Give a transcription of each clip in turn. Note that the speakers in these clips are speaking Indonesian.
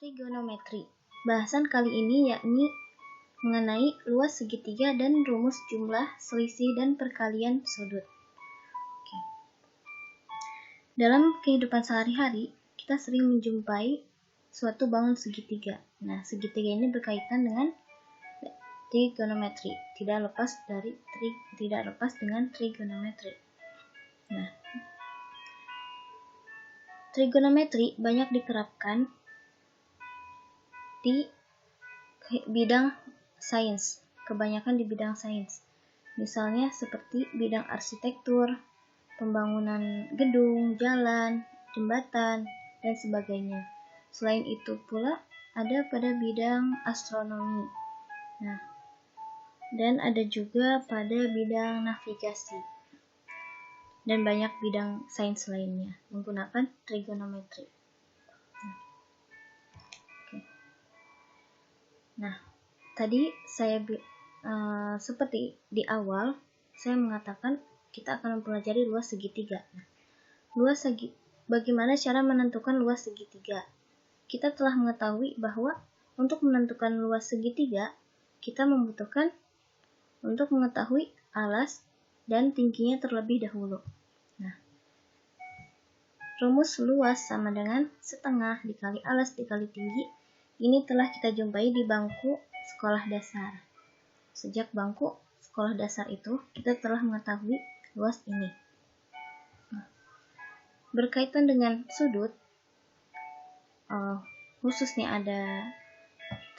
Trigonometri. Bahasan kali ini yakni mengenai luas segitiga dan rumus jumlah, selisih, dan perkalian sudut. Oke. Dalam kehidupan sehari-hari, kita sering menjumpai suatu bangun segitiga. Nah, segitiga ini berkaitan dengan trigonometri, tidak lepas dengan trigonometri. Nah, trigonometri banyak diterapkan di bidang sains, kebanyakan di bidang sains. Misalnya seperti bidang arsitektur, pembangunan gedung, jalan, jembatan, dan sebagainya. Selain itu pula ada pada bidang astronomi. Nah, dan ada juga pada bidang navigasi. Dan banyak bidang sains lainnya menggunakan trigonometri. Nah, tadi saya seperti di awal saya mengatakan kita akan mempelajari luas segitiga. Nah, bagaimana cara menentukan luas segitiga? Kita telah mengetahui bahwa untuk menentukan luas segitiga, kita membutuhkan untuk mengetahui alas dan tingginya terlebih dahulu. Nah, rumus luas sama dengan setengah dikali alas dikali tinggi. Ini telah kita jumpai di bangku sekolah dasar. Sejak bangku sekolah dasar itu, kita telah mengetahui luas ini. Nah, berkaitan dengan sudut, khususnya ada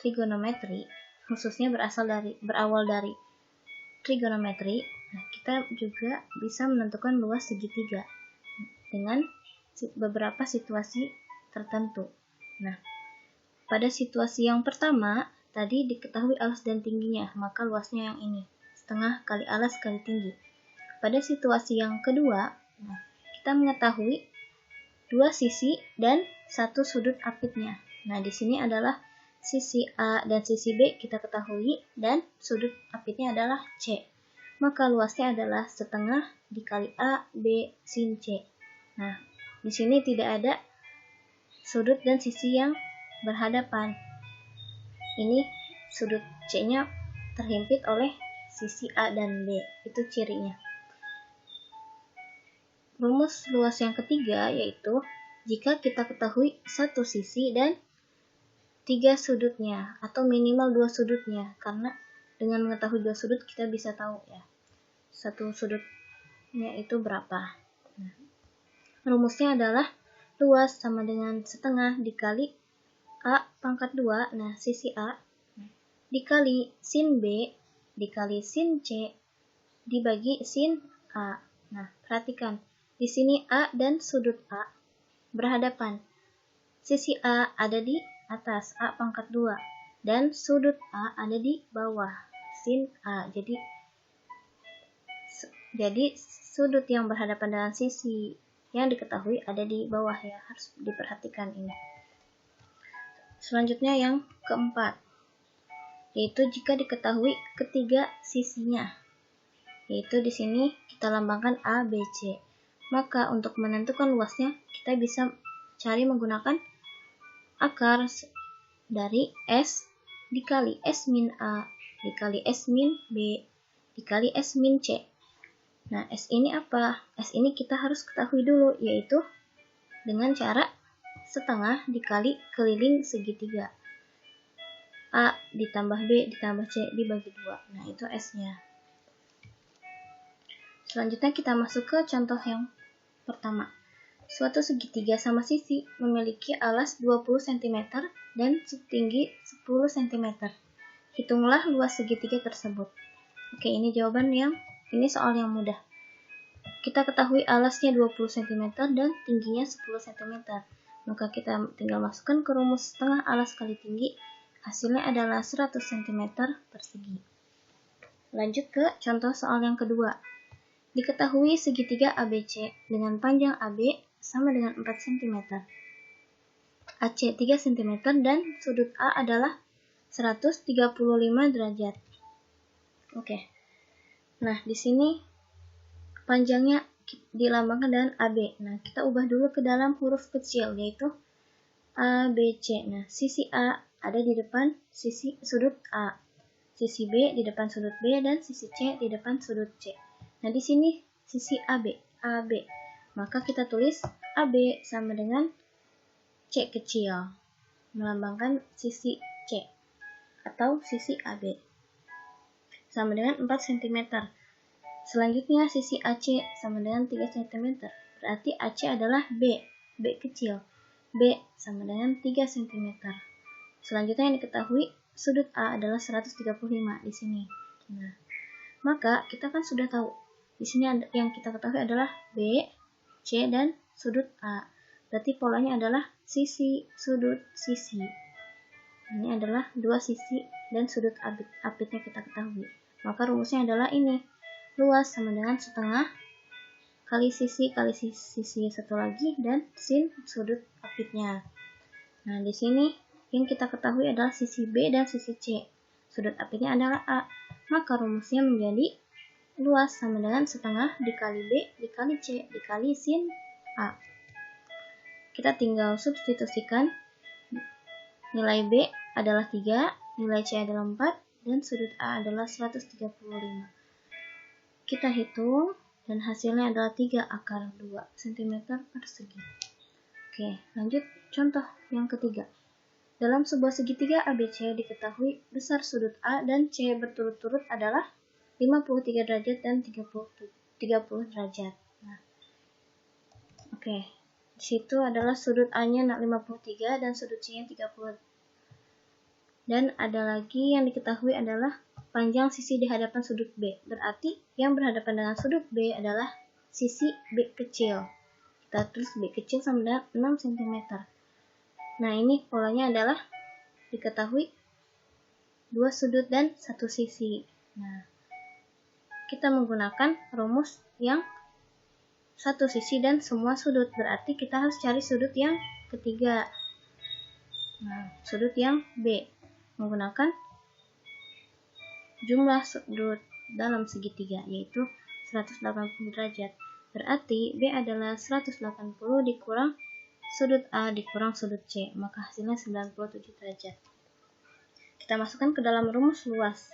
trigonometri, khususnya berawal dari trigonometri, nah, kita juga bisa menentukan luas segitiga dengan beberapa situasi tertentu. Nah, pada situasi yang pertama, tadi diketahui alas dan tingginya, maka luasnya yang ini, setengah kali alas kali tinggi. Pada situasi yang kedua, kita mengetahui dua sisi dan satu sudut apitnya. Nah, di sini adalah sisi A dan sisi B kita ketahui, dan sudut apitnya adalah C. Maka luasnya adalah setengah dikali A, B, sin C. Nah, di sini tidak ada sudut dan sisi yang berhadapan. Ini sudut C-nya terhimpit oleh sisi A dan B. Itu cirinya. Rumus luas yang ketiga yaitu jika kita ketahui satu sisi dan tiga sudutnya atau minimal dua sudutnya, karena dengan mengetahui dua sudut kita bisa tahu ya satu sudutnya itu berapa. Nah, rumusnya adalah luas sama dengan setengah dikali A pangkat 2, nah sisi A, dikali sin B, dikali sin C, dibagi sin A. Nah, perhatikan, di sini A dan sudut A berhadapan. Sisi A ada di atas, A pangkat 2, dan sudut A ada di bawah, sin A. Jadi sudut yang berhadapan dengan sisi yang diketahui ada di bawah ya, harus diperhatikan ini. Selanjutnya yang keempat, yaitu jika diketahui ketiga sisinya, yaitu di sini kita lambangkan A, B, C. Maka untuk menentukan luasnya kita bisa cari menggunakan akar dari S dikali S min A dikali S min B dikali S min C. Nah, S ini apa? S ini kita harus ketahui dulu, yaitu dengan cara setengah dikali keliling segitiga. A ditambah B ditambah C dibagi 2. Nah, itu S-nya. Selanjutnya kita masuk ke contoh yang pertama. Suatu segitiga sama sisi memiliki alas 20 cm dan tinggi 10 cm. Hitunglah luas segitiga tersebut. Oke, ini soal yang mudah. Kita ketahui alasnya 20 cm dan tingginya 10 cm. Maka kita tinggal masukkan ke rumus setengah alas kali tinggi. Hasilnya adalah 100 cm persegi. Lanjut ke contoh soal yang kedua. Diketahui segitiga ABC dengan panjang AB sama dengan 4 cm. AC 3 cm dan sudut A adalah 135 derajat. Oke. Nah, di sini panjangnya dilambangkan dengan AB. Nah, kita ubah dulu ke dalam huruf kecil, yaitu A, B, C. Nah, sisi A ada di depan sisi sudut A, sisi B di depan sudut B, dan sisi C di depan sudut C. Nah, di sini sisi AB, AB. Maka kita tulis AB sama dengan C kecil, melambangkan sisi C atau sisi AB, sama dengan 4 cm. Selanjutnya sisi AC sama dengan 3 cm. Berarti AC adalah B, B kecil. B sama dengan 3 cm. Selanjutnya yang diketahui sudut A adalah 135 di sini. Nah, maka kita kan sudah tahu. Di sini yang kita ketahui adalah B, C, dan sudut A. Berarti polanya adalah sisi, sudut, sisi. Ini adalah dua sisi dan sudut apitnya kita ketahui. Maka rumusnya adalah ini. Luas sama dengan setengah kali sisi satu lagi dan sin sudut apitnya. Nah, di sini yang kita ketahui adalah sisi B dan sisi C. Sudut apitnya adalah A. Maka rumusnya menjadi luas sama dengan setengah dikali B dikali C dikali sin A. Kita tinggal substitusikan. Nilai B adalah 3, nilai C adalah 4, dan sudut A adalah 135. Kita hitung, dan hasilnya adalah 3 akar 2 cm persegi. Oke, lanjut contoh yang ketiga. Dalam sebuah segitiga ABC diketahui besar sudut A dan C berturut-turut adalah 53 derajat dan 30 derajat. Nah, oke, di situ adalah sudut A-nya 53 dan sudut C-nya 30. Dan ada lagi yang diketahui adalah panjang sisi di hadapan sudut B. Berarti yang berhadapan dengan sudut B adalah sisi B kecil. Kita tulis B kecil sama dengan 6 cm. Nah, ini polanya adalah diketahui dua sudut dan satu sisi. Nah, kita menggunakan rumus yang satu sisi dan semua sudut. Berarti kita harus cari sudut yang ketiga. Nah, sudut yang B. Menggunakan jumlah sudut dalam segitiga, yaitu 180 derajat. Berarti B adalah 180 dikurang sudut A dikurang sudut C, maka hasilnya 97 derajat. Kita masukkan ke dalam rumus luas.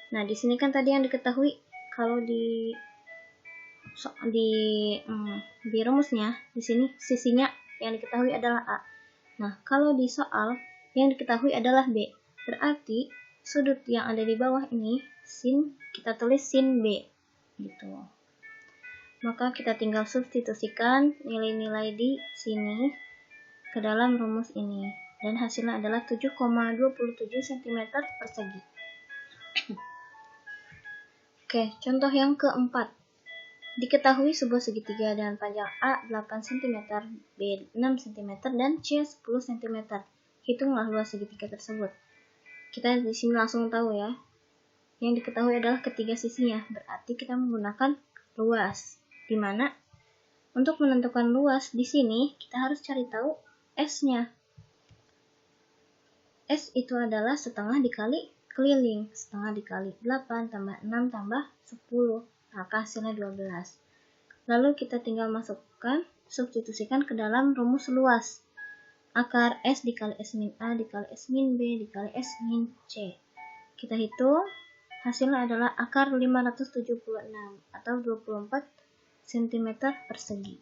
Nah, di sini kan tadi yang diketahui kalau di rumusnya, di sini sisinya yang diketahui adalah A. Nah, kalau di soal yang diketahui adalah B. Berarti sudut yang ada di bawah ini, sin, kita tulis sin B. Gitu. Maka kita tinggal substitusikan nilai-nilai di sini ke dalam rumus ini. Dan hasilnya adalah 7,27 cm persegi. Oke, contoh yang keempat. Diketahui sebuah segitiga dengan panjang A 8 cm, B 6 cm, dan C 10 cm. Hitunglah luas segitiga tersebut. Kita di sini langsung tahu ya. Yang diketahui adalah ketiga sisinya. Berarti kita menggunakan luas. Di mana untuk menentukan luas di sini kita harus cari tahu S-nya. S itu adalah setengah dikali keliling. Setengah dikali 8 tambah 6 tambah 10. Maka hasilnya 12. Lalu kita tinggal masukkan, substitusikan ke dalam rumus luas. Akar S dikali S min A dikali S min B dikali S min C. Kita hitung, hasilnya adalah akar 576 atau 24 cm persegi.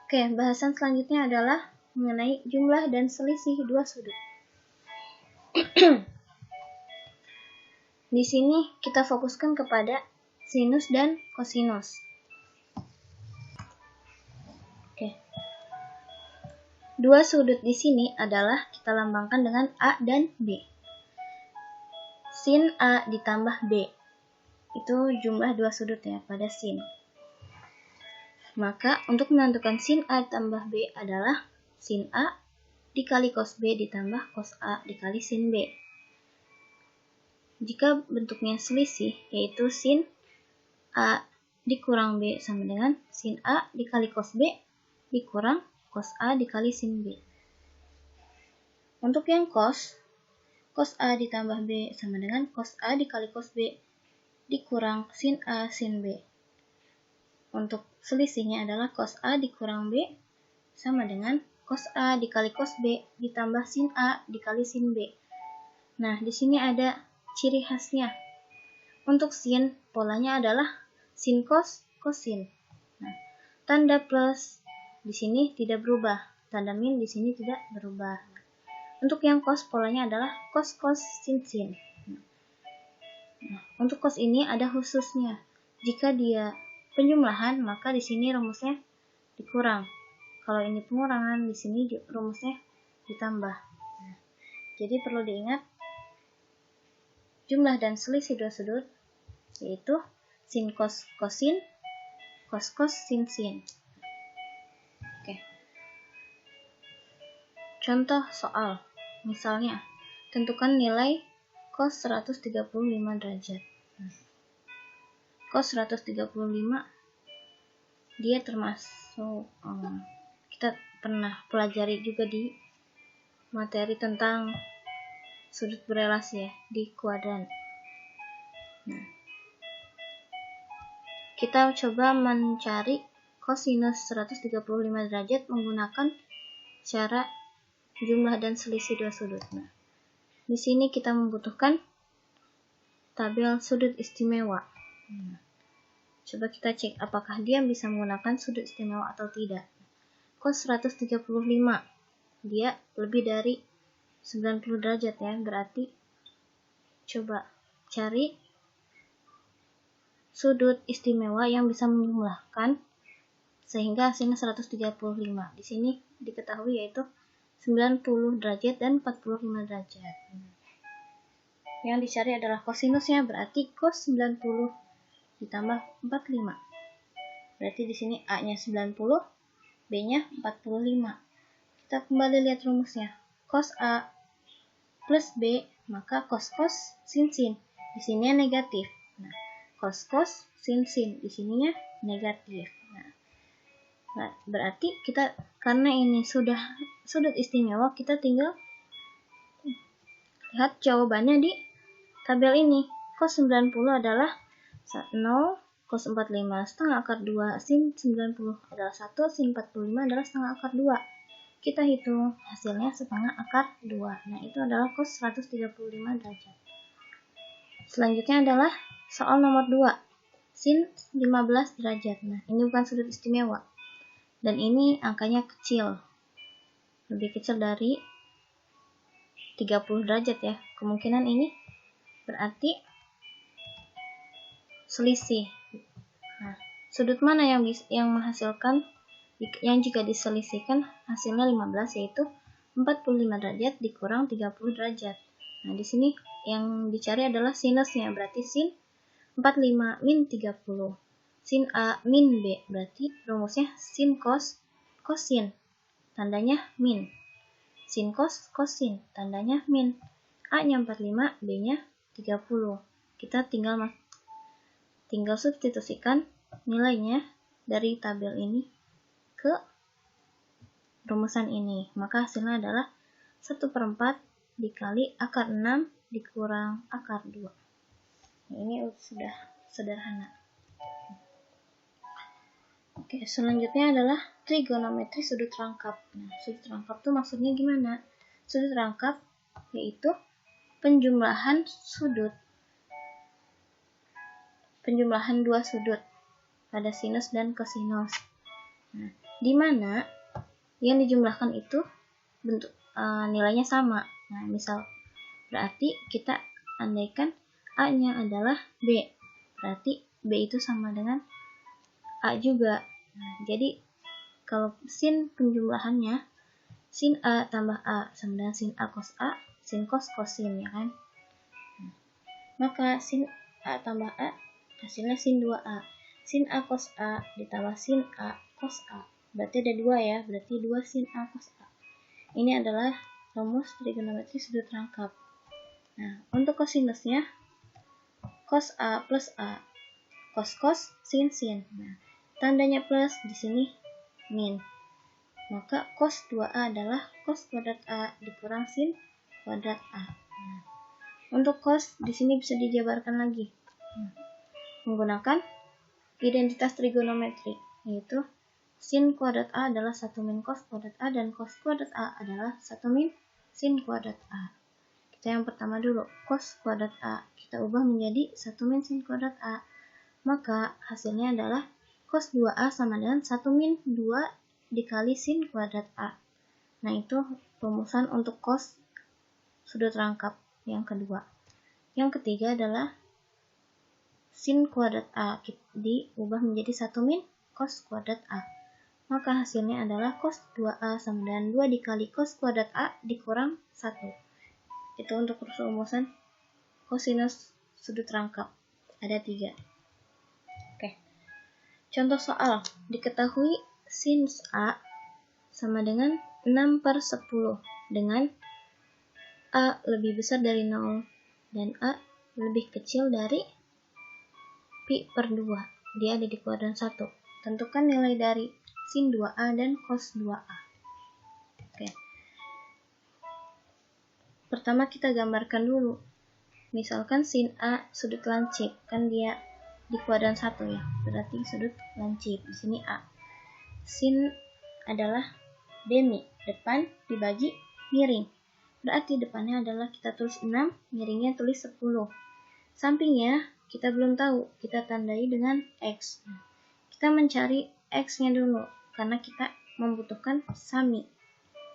Oke, bahasan selanjutnya adalah mengenai jumlah dan selisih dua sudut. Di sini kita fokuskan kepada sinus dan kosinus. Oke. Dua sudut di sini adalah kita lambangkan dengan A dan B. Sin A ditambah B. Itu jumlah dua sudut ya pada sin. Maka untuk menentukan sin A ditambah B adalah sin A dikali cos B ditambah cos A dikali sin B. Jika bentuknya selisih, yaitu sin A dikurang B sama dengan sin A dikali cos B dikurang cos A dikali sin B. Untuk yang cos A ditambah B sama dengan cos A dikali cos B dikurang sin A sin B. Untuk selisihnya adalah cos A dikurang B sama dengan cos A dikali cos B ditambah sin A dikali sin B. Nah, di sini ada ciri khasnya. Untuk sin, polanya adalah sin cos cosin. Nah, tanda plus di sini tidak berubah, tanda min di sini tidak berubah. Untuk yang cos, polanya adalah cos cos sin sin. Nah, untuk cos ini ada khususnya. Jika dia penjumlahan, maka di sini rumusnya dikurang. Kalau ini pengurangan, di sini rumusnya ditambah. Nah, jadi perlu diingat jumlah dan selisih dua sudut yaitu sin cos cosin, cos cos sin sin. Oke. Contoh soal. Misalnya, tentukan nilai cos 135 derajat. Cos 135 dia termasuk kita pernah pelajari juga di materi tentang sudut berelasi ya, di kuadran. Nah, kita coba mencari kosinus 135 derajat menggunakan cara jumlah dan selisih dua sudut. Nah, di sini kita membutuhkan tabel sudut istimewa. Coba kita cek apakah dia bisa menggunakan sudut istimewa atau tidak. Cos 135 dia lebih dari 90 derajat ya, berarti coba cari sudut istimewa yang bisa menjumlahkan sehingga hasilnya 135. Di sini diketahui yaitu 90 derajat dan 45 derajat. Yang dicari adalah kosinusnya, berarti cos 90 ditambah 45. Berarti di sini A-nya 90, B-nya 45. Kita kembali lihat rumusnya. Cos A plus B, maka cos cos sin sin. Di sininya negatif. Nah, cos cos sin sin, di sininya negatif. Nah, berarti kita karena ini sudah sudut istimewa, kita tinggal lihat jawabannya di tabel ini. Cos 90 adalah 0, cos 45 setengah akar 2, sin 90 adalah 1, sin 45 adalah setengah akar 2. Kita hitung hasilnya setengah akar 2. Nah, itu adalah cos 135 derajat. Selanjutnya adalah soal nomor 2. Sin 15 derajat. Nah, ini bukan sudut istimewa. Dan ini angkanya kecil. Lebih kecil dari 30 derajat ya. Kemungkinan ini berarti selisih. Nah, sudut mana yang menghasilkan yang jika diselisihkan hasilnya 15 yaitu 45 derajat dikurang 30 derajat. Nah, di sini yang dicari adalah sinusnya, berarti sin 45 min 30. Sin A min B, berarti rumusnya sin cos cosin, tandanya min. Sin cos cosin, tandanya min. A-nya 45, B-nya 30. Kita tinggal substitusikan nilainya dari tabel ini ke rumusan ini. Maka hasilnya adalah 1/4 dikali akar 6 dikurang akar 2. Nah, ini sudah sederhana. Oke, selanjutnya adalah trigonometri sudut rangkap. Nah, sudut rangkap itu maksudnya gimana? Sudut rangkap yaitu penjumlahan dua sudut pada sinus dan kosinus. Nah, di mana yang dijumlahkan itu bentuk nilainya sama. Nah, misal berarti kita andaikan A-nya adalah B, berarti B itu sama dengan A juga. Nah, jadi kalau sin penjumlahannya sin A tambah A sama dengan sin A cos A, sin cos cosin ya kan. Nah, maka sin A tambah A hasilnya sin 2A. Sin A cos A ditambah sin A cos A. Berarti ada 2 ya, berarti 2 sin A cos A. Ini adalah rumus trigonometri sudut rangkap. Nah, untuk kosinusnya cos A plus A, cos cos sin sin. Nah, tandanya plus di sini min. Maka cos 2A adalah cos kuadrat A dikurang sin kuadrat A. Nah, untuk cos di sini bisa dijabarkan lagi menggunakan identitas trigonometri, yaitu sin kuadrat A adalah 1 min cos kuadrat A, dan cos kuadrat A adalah 1 min sin kuadrat A. Kita yang pertama dulu, cos kuadrat A. Kita ubah menjadi 1 min sin kuadrat A. Maka hasilnya adalah cos 2A sama dengan 1 min 2 dikali sin kuadrat A. Nah, itu rumusan untuk cos sudut rangkap yang kedua. Yang ketiga adalah sin kuadrat A diubah menjadi 1 min cos kuadrat A. Maka hasilnya adalah cos 2A sama dengan 2 dikali cos kuadrat A dikurang 1. Itu untuk rumusan kosinus sudut rangkap. Ada 3. Oke. Contoh soal. Diketahui sinus A sama dengan 6/10 dengan A lebih besar dari 0 dan A lebih kecil dari pi/2. Dia ada di kuadran 1. Tentukan nilai dari sin 2A dan cos 2A. Oke. Pertama kita gambarkan dulu. Misalkan sin A sudut lancip, kan dia di kuadran 1 ya. Berarti sudut lancip. Di sini A. Sin adalah demi, depan dibagi miring. Berarti depannya adalah kita tulis 6, miringnya tulis 10. Sampingnya kita belum tahu, kita tandai dengan X. Kita mencari X-nya dulu, karena kita membutuhkan sami,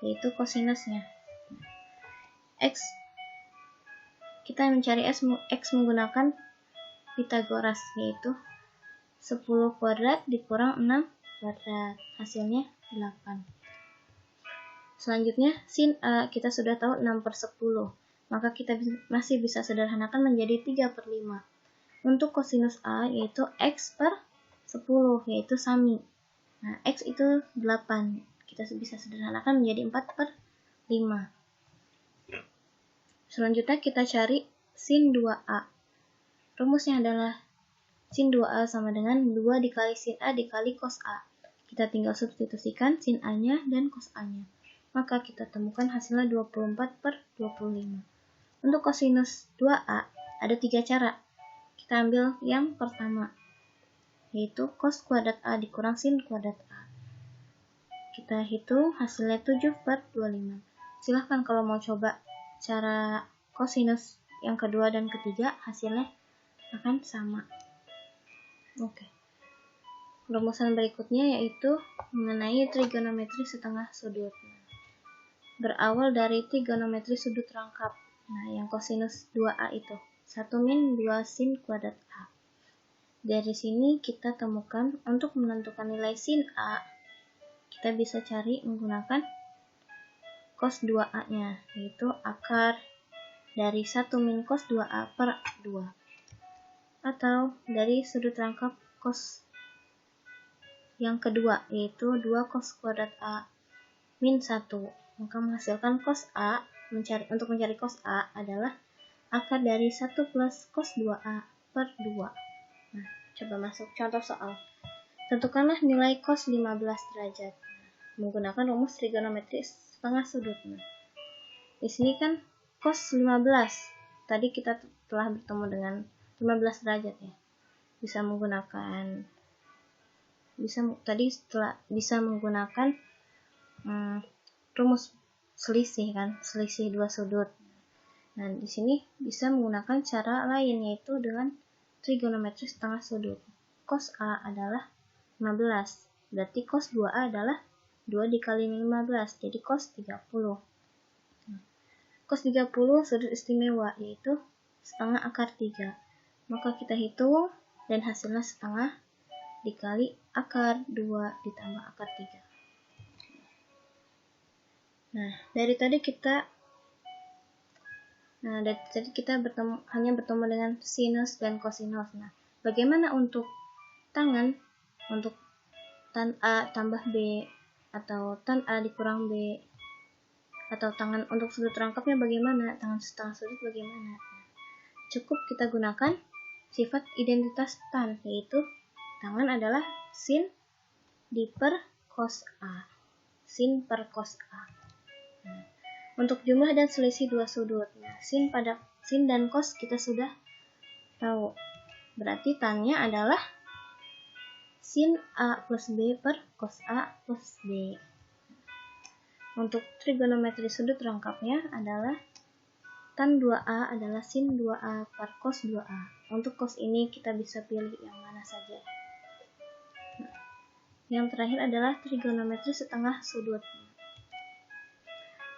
yaitu kosinusnya. X, kita mencari X menggunakan Pitagoras, yaitu 10 kuadrat dikurang 6 kuadrat, hasilnya 8. Selanjutnya, sin A kita sudah tahu 6/10, maka kita masih bisa sederhanakan menjadi 3/5. Untuk kosinus A yaitu X/10, yaitu sami. Nah, X itu 8, kita bisa sederhanakan menjadi 4/5. Selanjutnya kita cari sin 2A. Rumusnya adalah sin 2A sama dengan 2 dikali sin A dikali cos A. Kita tinggal substitusikan sin A-nya dan cos A-nya. Maka kita temukan hasilnya 24/25. Untuk kosinus 2A ada 3 cara. Kita ambil yang pertama, yaitu cos kuadrat A dikurang sin kuadrat A. Kita hitung hasilnya 7/25. Silahkan kalau mau coba cara kosinus yang kedua dan ketiga, hasilnya akan sama. Oke. Rumusan berikutnya yaitu mengenai trigonometri setengah sudut. Berawal dari trigonometri sudut rangkap. Nah, yang kosinus 2A itu 1 min 2 sin kuadrat A. Dari sini kita temukan untuk menentukan nilai sin A, kita bisa cari menggunakan cos 2A-nya, yaitu akar dari 1 min cos 2A per 2. Atau dari sudut rangkap cos yang kedua, yaitu 2 cos kuadrat A min 1. Maka menghasilkan cos A, untuk mencari cos A adalah akar dari 1 plus cos 2A per 2. Nah, coba masuk contoh soal. Tentukanlah nilai cos 15 derajat. Menggunakan rumus trigonometri setengah sudut. Di sini kan cos 15. Tadi kita telah bertemu dengan 15 derajat ya. Bisa menggunakan rumus selisih kan, selisih dua sudut. Nah, di sini bisa menggunakan cara lain, yaitu dengan trigonometri setengah sudut. Cos A adalah 15, berarti cos 2A adalah 2 dikali 15, jadi cos 30. Cos 30 sudut istimewa, yaitu setengah akar 3. Maka kita hitung, dan hasilnya setengah dikali akar 2 ditambah akar 3. Nah, dari tadi kita hanya bertemu dengan sinus dan kosinus. Nah, bagaimana untuk tangan? Untuk tan A tambah B, atau tan A dikurang B, atau tangan untuk sudut rangkapnya bagaimana? Tangan setengah sudut bagaimana? Cukup kita gunakan sifat identitas tan, yaitu tangan adalah sin diper cos A. Sin per cos A. Nah, untuk jumlah dan selisih dua sudut, sin dan cos kita sudah tahu. Berarti tannya adalah sin A plus B per cos A plus B. Untuk trigonometri sudut rangkapnya adalah tan 2A adalah sin 2A per cos 2A. Untuk cos ini kita bisa pilih yang mana saja. Yang terakhir adalah trigonometri setengah sudut.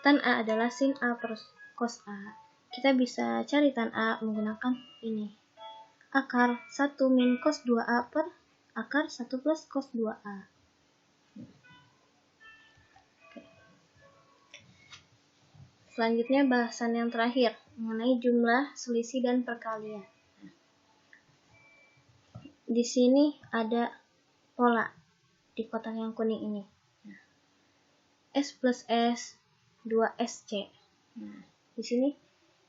Tan A adalah sin A per cos A. Kita bisa cari tan A menggunakan ini. Akar 1 min cos 2A per akar 1 plus cos 2A. Selanjutnya bahasan yang terakhir mengenai jumlah, selisih, dan perkalian. Di sini ada pola di kotak yang kuning ini. S plus S 2SC. Di sini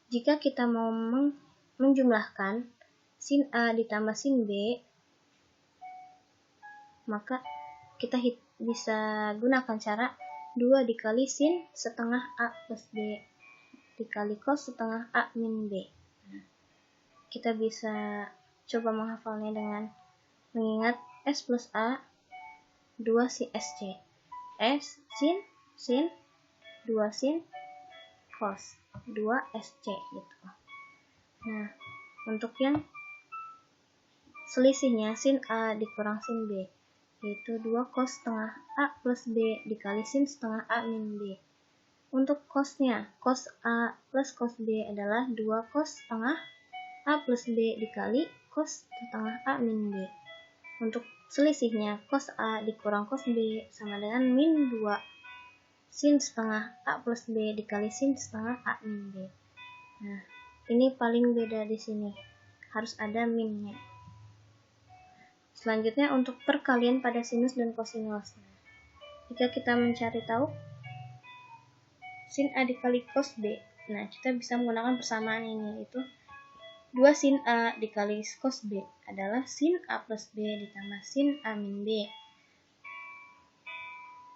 jika kita mau menjumlahkan sin A ditambah sin B, maka kita bisa gunakan cara 2 dikali sin setengah A plus B dikali cos setengah A min B. Kita bisa coba menghafalnya dengan mengingat S plus A 2 sin SC. S sin 2 sin cos 2 SC gitu. Nah, untuk yang selisihnya sin A dikurang sin B, yaitu 2 cos setengah A plus B dikali sin setengah A min B. Untuk cosnya, cos A plus cos B adalah 2 cos setengah A plus B dikali cos setengah A min B. Untuk selisihnya, cos A dikurang cos B sama dengan min 2 sin setengah A plus B dikali sin setengah A min B. Nah, ini paling beda di sini. Harus ada minnya. Selanjutnya untuk perkalian pada sinus dan kosinus. Jika kita mencari tahu sin A dikali cos B, nah kita bisa menggunakan persamaan ini, yaitu 2 sin A dikali cos B adalah sin A plus B ditambah sin A min B.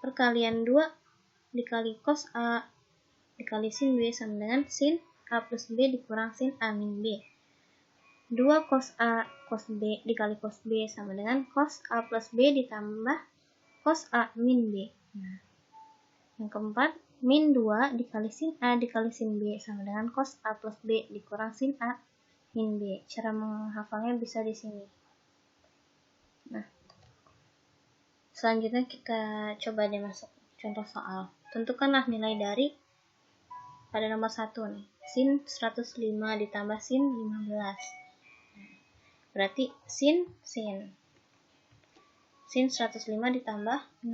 Perkalian 2 dikali cos A dikali sin B sama dengan sin A plus B dikurang sin A min B. 2 cos A cos B dikali cos B sama dengan cos A plus B ditambah cos A min B. Nah, yang keempat, min 2 dikali sin A dikali sin B sama dengan cos A plus B dikurang sin A min B. Cara menghafalnya bisa di sini. Nah, selanjutnya kita coba deh masuk contoh soal. Tentukanlah nilai dari pada nomor 1 nih, sin 105 ditambah sin 15. Berarti sin 105 ditambah 15.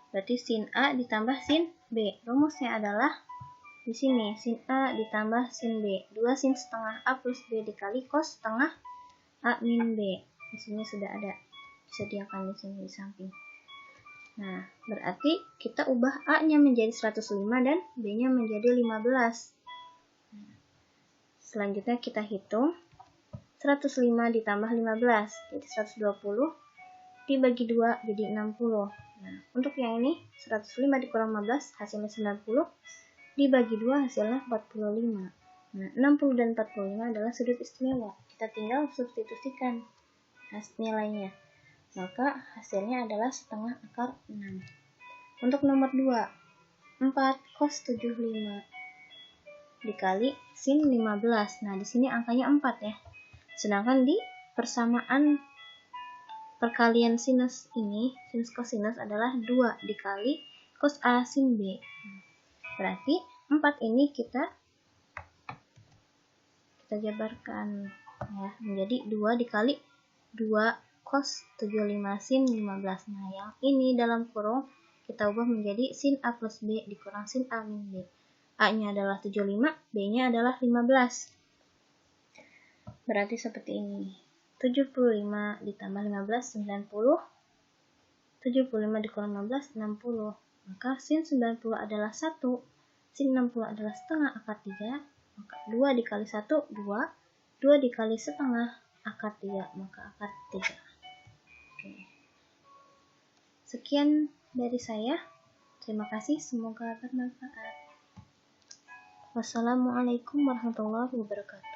Berarti sin A ditambah sin B. Rumusnya adalah di sini sin A ditambah sin B. 2 sin setengah A plus B dikali cos setengah A min B. Di sini sudah ada disediakan di sini di samping. Nah, berarti kita ubah A-nya menjadi 105 dan B-nya menjadi 15. Selanjutnya kita hitung 105 ditambah 15 jadi 120 dibagi 2 jadi 60. Nah, untuk yang ini 105 dikurang 15 hasilnya 90 dibagi 2 hasilnya 45. Nah, 60 dan 45 adalah sudut istimewa. Kita tinggal substitusikan nilainya. Maka hasilnya adalah setengah akar 6. Untuk nomor 2, 4 cos 75 dikali sin 15. Nah, di sini angkanya 4 ya. Sedangkan di persamaan perkalian sinus ini, sinus kosinus adalah 2 dikali cos A sin B. Berarti 4 ini kita jabarkan ya, menjadi 2 dikali 2 cos 75 sin 15. Nah, yang ini dalam kurung kita ubah menjadi sin A plus B dikurang sin A min B. A-nya adalah 75, B-nya adalah 15. Berarti seperti ini. 75 ditambah 15, 90. 75 dikurang 15, 60. Maka sin 90 adalah 1. Sin 60 adalah setengah akar 3. Maka 2 dikali 1, 2. 2 dikali setengah akar 3. Maka akar 3. Oke. Sekian dari saya. Terima kasih. Semoga bermanfaat. Wassalamualaikum warahmatullahi wabarakatuh.